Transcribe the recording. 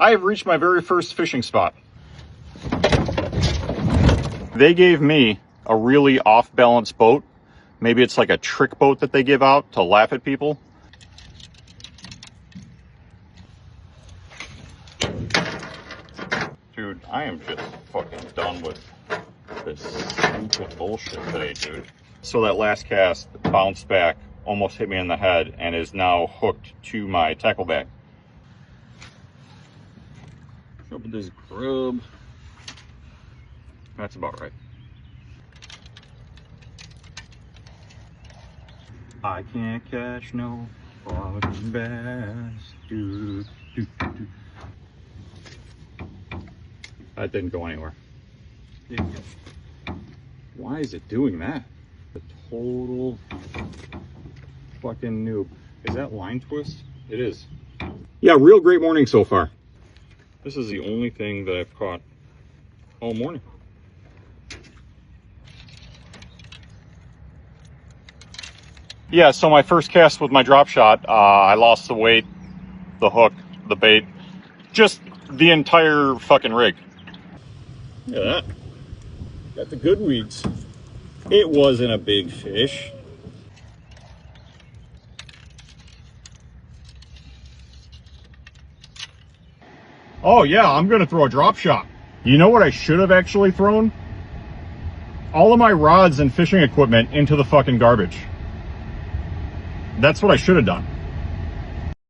I have reached my very first fishing spot. They gave me a really off-balance boat. Maybe it's like a trick boat that they give out to laugh at people. Dude, I am just fucking done with this stupid bullshit today, dude. So that last cast bounced back, almost hit me in the head, and is now hooked to my tackle bag. Up with this grub. That's about right. I can't catch no fucking bass. Dude, dude, dude. That didn't go anywhere. Why is it doing that? The total fucking noob. Is that line twist? It is. Yeah, real great morning so far. This is the only thing that I've caught all morning. Yeah, so my first cast with my drop shot, I lost the weight, the hook, the bait, just the entire fucking rig. Look at that. Got the good weeds. It wasn't a big fish. Oh yeah, I'm gonna throw a drop shot. You know what I should have actually thrown? All of my rods and fishing equipment into the fucking garbage. That's what I should have done.